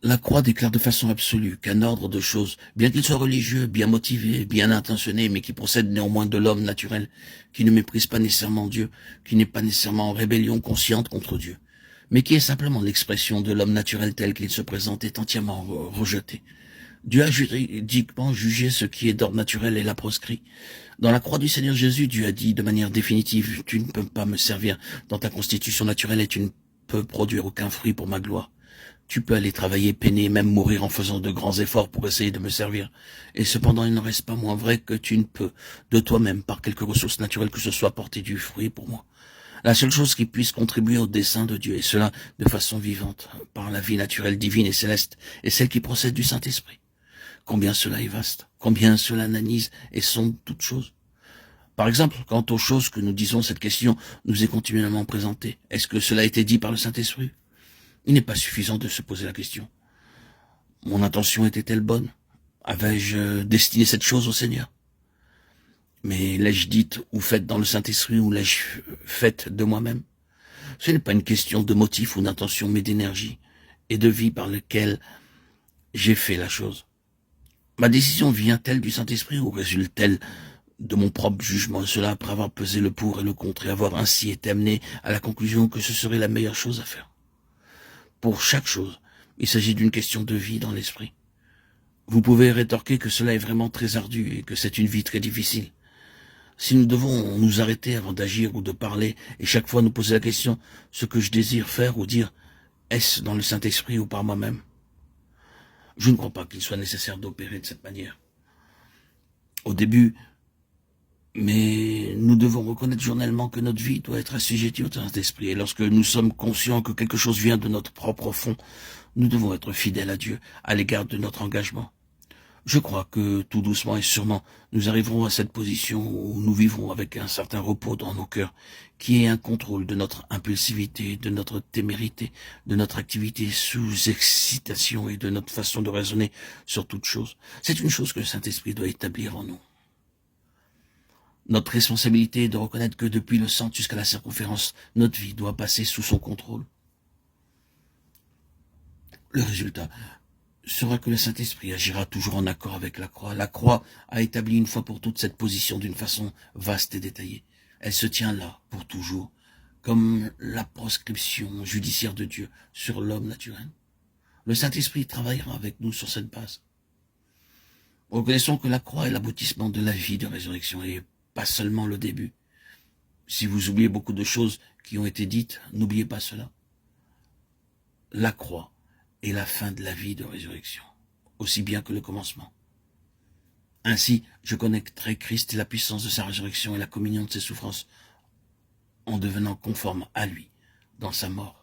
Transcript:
La croix déclare de façon absolue qu'un ordre de choses, bien qu'il soit religieux, bien motivé, bien intentionné, mais qui procède néanmoins de l'homme naturel, qui ne méprise pas nécessairement Dieu, qui n'est pas nécessairement en rébellion consciente contre Dieu, mais qui est simplement l'expression de l'homme naturel tel qu'il se présente, est entièrement rejeté. Dieu a juridiquement jugé ce qui est d'ordre naturel et l'a proscrit. Dans la croix du Seigneur Jésus, Dieu a dit de manière définitive, tu ne peux pas me servir dans ta constitution naturelle et tu ne peux produire aucun fruit pour ma gloire. Tu peux aller travailler, peiner, même mourir en faisant de grands efforts pour essayer de me servir. Et cependant, il n'en reste pas moins vrai que tu ne peux, de toi-même, par quelque ressource naturelle que ce soit, porter du fruit pour moi. La seule chose qui puisse contribuer au dessein de Dieu, et cela de façon vivante, par la vie naturelle, divine et céleste, est celle qui procède du Saint-Esprit. Combien cela est vaste, combien cela analyse et sonde toutes choses. Par exemple, quant aux choses que nous disons, cette question nous est continuellement présentée. Est-ce que cela a été dit par le Saint-Esprit? Il n'est pas suffisant de se poser la question. Mon intention était-elle bonne? Avais-je destiné cette chose au Seigneur? Mais l'ai-je dite ou faite dans le Saint-Esprit ou l'ai-je faite de moi-même? Ce n'est pas une question de motif ou d'intention, mais d'énergie et de vie par lequel j'ai fait la chose. Ma décision vient-elle du Saint-Esprit ou résulte-t-elle de mon propre jugement, cela après avoir pesé le pour et le contre et avoir ainsi été amené à la conclusion que ce serait la meilleure chose à faire? Pour chaque chose, il s'agit d'une question de vie dans l'esprit. Vous pouvez rétorquer que cela est vraiment très ardu et que c'est une vie très difficile. Si nous devons nous arrêter avant d'agir ou de parler et chaque fois nous poser la question, ce que je désire faire ou dire, est-ce dans le Saint-Esprit ou par moi-même? Je ne crois pas qu'il soit nécessaire d'opérer de cette manière. Au début, mais nous devons reconnaître journellement que notre vie doit être assujettie au Saint-Esprit. Et lorsque nous sommes conscients que quelque chose vient de notre propre fond, nous devons être fidèles à Dieu à l'égard de notre engagement. Je crois que tout doucement et sûrement, nous arriverons à cette position où nous vivrons avec un certain repos dans nos cœurs, qui est un contrôle de notre impulsivité, de notre témérité, de notre activité sous excitation et de notre façon de raisonner sur toute chose. C'est une chose que le Saint-Esprit doit établir en nous. Notre responsabilité est de reconnaître que depuis le centre jusqu'à la circonférence, notre vie doit passer sous son contrôle. Le résultat sera que le Saint-Esprit agira toujours en accord avec la croix. La croix a établi une fois pour toutes cette position d'une façon vaste et détaillée. Elle se tient là pour toujours, comme la proscription judiciaire de Dieu sur l'homme naturel. Le Saint-Esprit travaillera avec nous sur cette base. Reconnaissons que la croix est l'aboutissement de la vie de résurrection et pas seulement le début. Si vous oubliez beaucoup de choses qui ont été dites, n'oubliez pas cela. La croix est la fin de la vie de résurrection, aussi bien que le commencement. Ainsi, je connecterai Christ et la puissance de sa résurrection et la communion de ses souffrances en devenant conforme à lui dans sa mort.